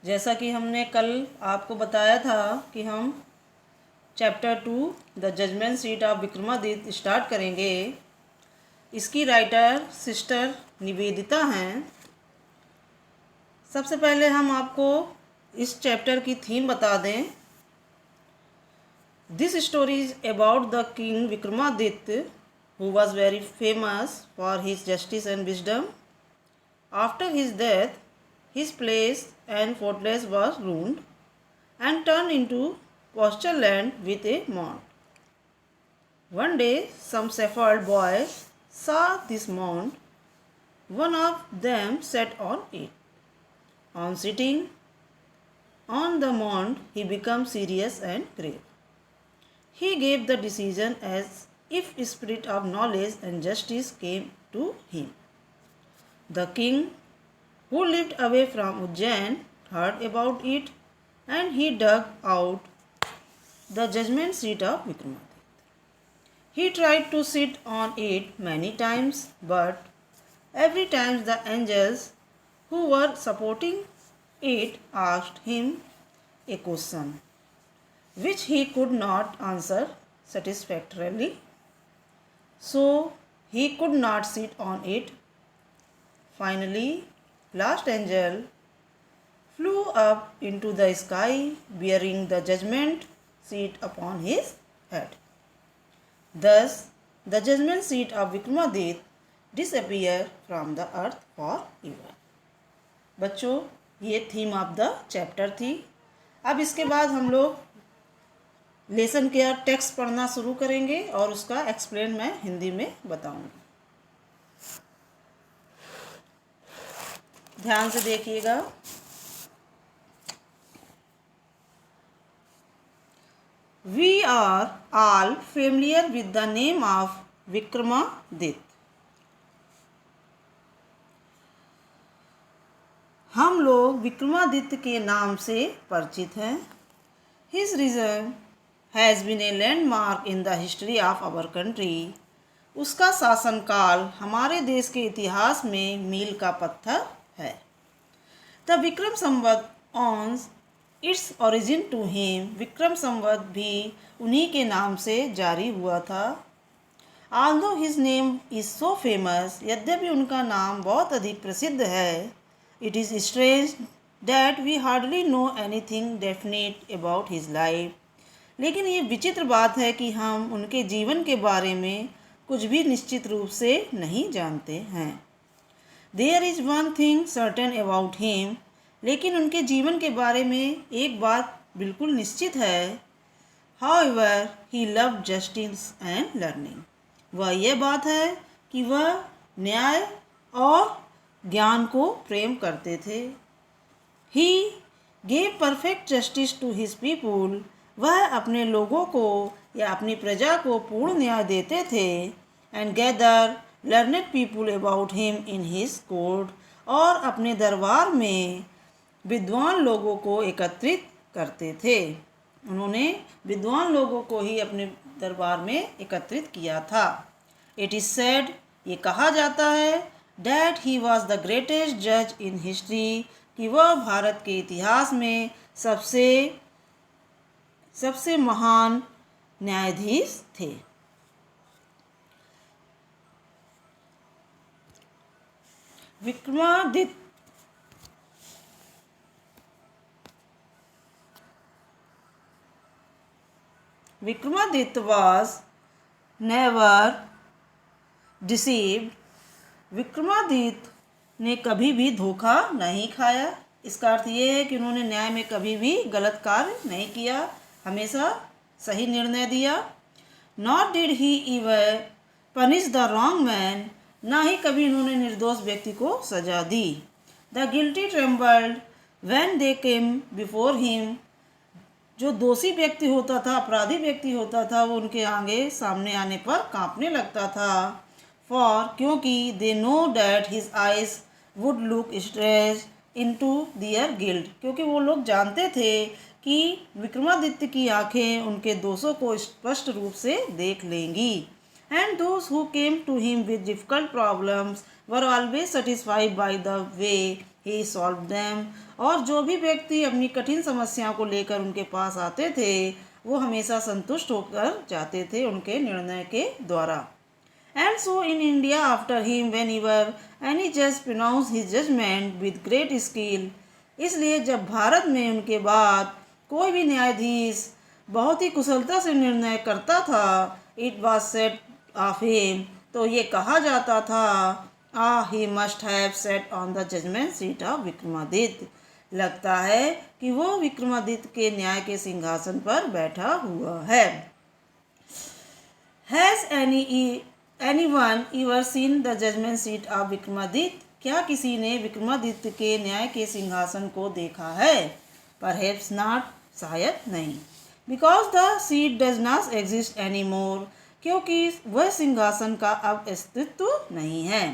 जैसा कि हमने कल आपको बताया था कि हम chapter 2 the judgement seat of Vikramaditya start करेंगे। इसकी राइटर सिस्टर निवेदिता हैं। सबसे पहले हम आपको इस चैप्टर की थीम बता दें। This story is about the king Vikramaditya who was very famous for his justice and wisdom. After his death, his place and fortress was ruined and turned into pasture land with a mound. One day, some shepherd boys saw this mound. One of them sat on it. On sitting on the mound, he became serious and grave. He gave the decision as if spirit of knowledge and justice came to him. The king, who lived away from Ujjain, heard about it, and he dug out the judgment seat of Vikramaditya. He tried to sit on it many times, but every time the angels who were supporting it asked him a question, which he could not answer satisfactorily. So he could not sit on it. Finally, last angel flew up into the sky bearing the judgment seat upon his head. Thus, the judgment seat of Vikramaditya disappeared from the earth forever. बच्चों, ये theme of the chapter थी। अब इसके बाद हम लोग lesson के text पढ़ना शुरू करेंगे और उसका एक्सप्लेन मैं हिंदी में बताऊंगी। ध्यान से देखिएगा। We are all familiar with the name of Vikramaditya. हम लोग विक्रमादित्य के नाम से परिचित हैं। His reign has been a landmark in the history of our country. उसका शासनकाल हमारे देश के इतिहास में मील का पत्थर है। The Vikram Samvat owns its origin to him. Vikram Samvat भी उन्हीं के नाम से जारी हुआ था। Although his name is so famous, यद्यपि उनका नाम बहुत अधिक प्रसिद्ध है। It is strange that we hardly know anything definite about his life. लेकिन ये विचित्र बात है कि हम उनके जीवन के बारे में कुछ भी निश्चित रूप से नहीं जानते हैं। There is one thing certain about him. लेकिन उनके जीवन के बारे में एक बात बिल्कुल निश्चित है। However he loved justice and learning. वह यह बात है कि वह न्याय और ज्ञान को प्रेम करते थे। He gave perfect justice to his people. वह अपने लोगों को या अपनी प्रजा को पूर्ण न्याय देते थे। And gather learned people about him in his court. और अपने दरबार में विद्वान लोगों को एकत्रित करते थे। उन्होंने विद्वान लोगों को ही अपने दरबार में एकत्रित किया था। इट इज़ सेड, ये कहा जाता है, that he was the greatest जज इन हिस्ट्री, कि वह भारत के इतिहास में सबसे महान न्यायाधीश थे। Vikramaditya was never deceived। Vikramaditya ने कभी भी धोखा नहीं खाया। इसका अर्थ ये है कि उन्होंने न्याय में कभी भी गलत कार्य नहीं किया, हमेशा सही निर्णय दिया। Not did he even punish the wrong man. ना ही कभी उन्होंने निर्दोष व्यक्ति को सजा दी। The guilty trembled when they came before him. जो दोषी व्यक्ति होता था, अपराधी व्यक्ति होता था, वो उनके आगे सामने आने पर कांपने लगता था। फॉर क्योंकि they know that his eyes would look straight into their guilt. क्योंकि वो लोग जानते थे कि विक्रमादित्य की आंखें उनके दोषों को स्पष्ट रूप से देख लेंगी। And those who came to him with difficult problems were always satisfied by the way he solved them. और जो भी व्यक्ति अपनी कठिन समस्याओं को लेकर उनके पास आते थे वो हमेशा संतुष्ट होकर जाते थे उनके निर्णय के द्वारा. And so in India after him whenever any judge pronounced his judgment with great skill. इसलिए जब भारत में उनके बाद कोई भी न्यायाधीश बहुत ही कुशलता से निर्णय करता था, it was said of him, तो ये कहा जाता था, he must have sat on the judgment seat of Vikramaditya. लगता है कि वो विक्रमादित्य के न्याय के सिंहासन पर बैठा हुआ है. Has anyone ever seen the judgment seat of Vikramaditya? क्या किसी ने विक्रमादित्य के न्याय के सिंहासन को देखा है? Perhaps not, शायद नहीं. Because the seat does not exist anymore, क्योंकि वह सिंहासन का अब अस्तित्व नहीं है.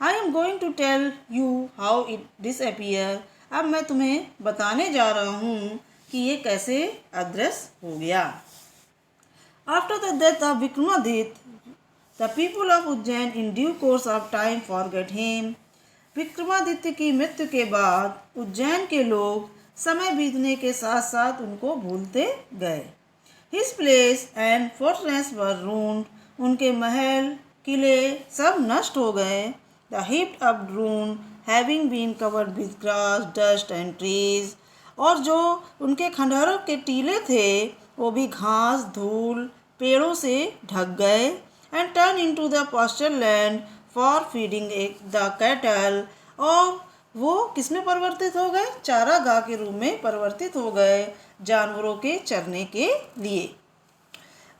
I am going to tell you how it disappeared. अब मैं तुम्हें बताने जा रहा हूँ कि ये कैसे अदृश्य हो गया. After the death of Vikramaditya, the people of Ujjain in due course of time forget him. Vikramaditya की मृत्यु के बाद उज्जैन के लोग समय बीतने के साथ साथ उनको भूलते गए. His place and fortress were ruined. उनके महल किले सब नष्ट हो गए. The heaped up ruin having been covered with grass, dust and trees. और जो उनके खंडहरों के टीले थे वो भी घास, धूल, पेड़ों से ढक गए. And turn into the pasture land for feeding the cattle. और वो किस में परिवर्तित हो गए? चारागाह के रूप में परिवर्तित हो गए जानवरों के चरने के लिए.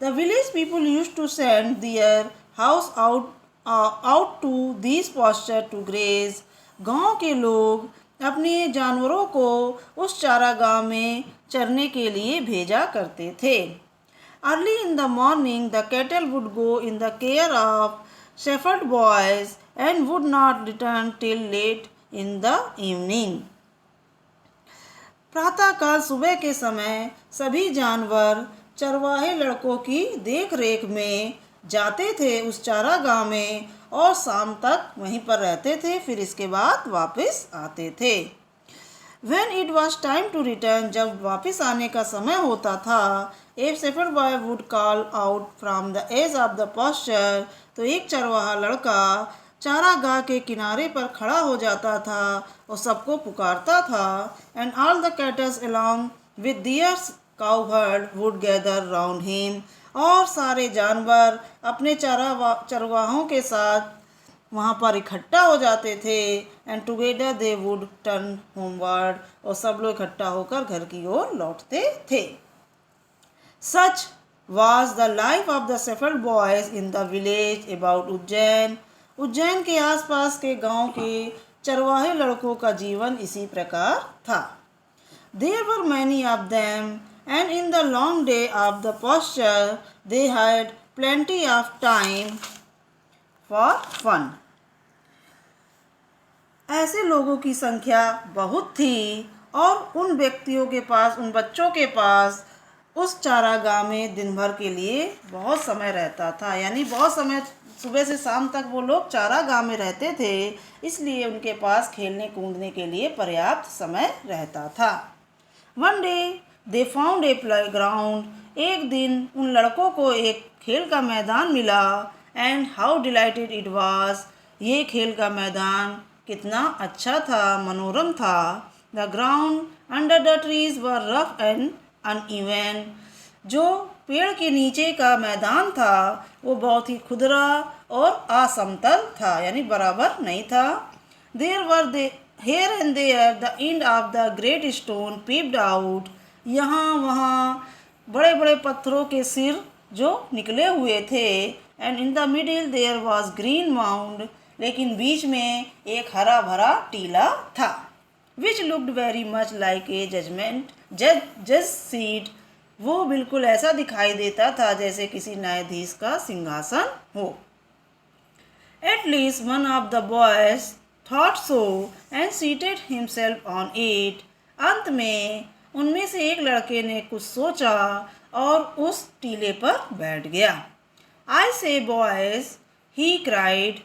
The village people used to send their house out to these pasture to graze. गांव के लोग अपने जानवरों को उस चारागाह में चरने के लिए भेजा करते थे. Early in the morning, the cattle would go in the care of shepherd boys and would not return till late in the evening. प्रातःकाल सुबह के समय सभी जानवर चरवाहे लड़कों की देख रेख में जाते थे उस चारागाह में और शाम तक वहीं पर रहते थे, फिर इसके बाद वापस आते थे. When it was time to return, जब वापस आने का समय होता था, a shepherd boy would call out from the edge of the pasture. तो एक चरवाहा लड़का चारागाह के किनारे पर खड़ा हो जाता था और सबको पुकारता था. And all the cattle along with their cowherd would gather round him. और सारे जानवर अपने चरवाहों के साथ वहाँ पर इकट्ठा हो जाते थे. And together they would turn homeward. और सब लोग इकट्ठा होकर घर की ओर लौटते थे. Such was the life of the shepherd boys in the village about Ujjain. Ujjain के आसपास के गांव के चरवाहे लड़कों का जीवन इसी प्रकार था. There were many of them and in the long day of the pasture they had plenty of time for fun. ऐसे लोगों की संख्या बहुत थी और उन व्यक्तियों के पास, उन बच्चों के पास उस चारागाह में दिन भर के लिए बहुत समय रहता था. यानी बहुत समय, सुबह से शाम तक वो लोग चारागाह में रहते थे, इसलिए उनके पास खेलने कूदने के लिए पर्याप्त समय रहता था. One day they found a playground. एक दिन उन लड़कों को एक खेल का मैदान मिला. And how dilated it was. ये खेल का मैदान कितना अच्छा था, मनोरम था. The ground under the trees were rough and uneven. जो पेड़ के नीचे का मैदान था वो बहुत ही खुदरा और असमतल था, यानी बराबर नहीं था. There were they here and there the end of the great stone peeped out. यहाँ वहाँ बड़े बड़े पत्थरों के सिर जो निकले हुए थे. And in the middle there was green mound. लेकिन बीच में एक हरा भरा टीला था. Which looked very much like a जज सीट. वो बिल्कुल ऐसा दिखाई देता था जैसे किसी न्यायाधीश का सिंहासन हो. At least one of the boys thought so and seated himself on it. अंत में उनमें से एक लड़के ने कुछ सोचा और उस टीले पर बैठ गया. आई से बॉयज, ही क्राइड.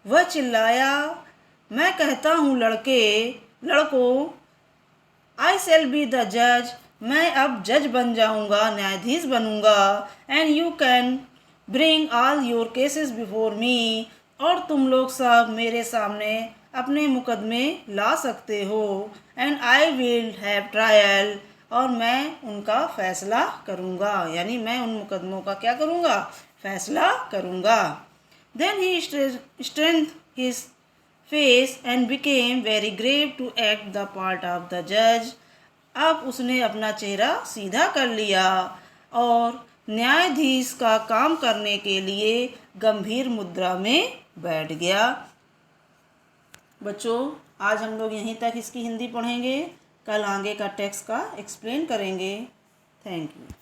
वह चिल्लाया, मैं कहता हूँ लड़के. लड़कों, आई शैल बी द जज, मैं अब जज बन जाऊंगा, न्यायाधीश बनूंगा। And you can bring all your cases before me, और तुम लोग सब मेरे सामने अपने मुकदमे ला सकते हो। And I will have trial, और मैं उनका फैसला करूंगा, यानी मैं उन मुकदमों का क्या करूंगा, फैसला करूंगा। Then he straightened his face and became very grave to act the part of the जज, अब उसने अपना चेहरा सीधा कर लिया और न्यायाधीश का काम करने के लिए गंभीर मुद्रा में बैठ गया। बच्चों, आज हम लोग यहीं तक इसकी हिंदी पढ़ेंगे, कल आगे का टेक्स्ट का एक्सप्लेन करेंगे। Thank you.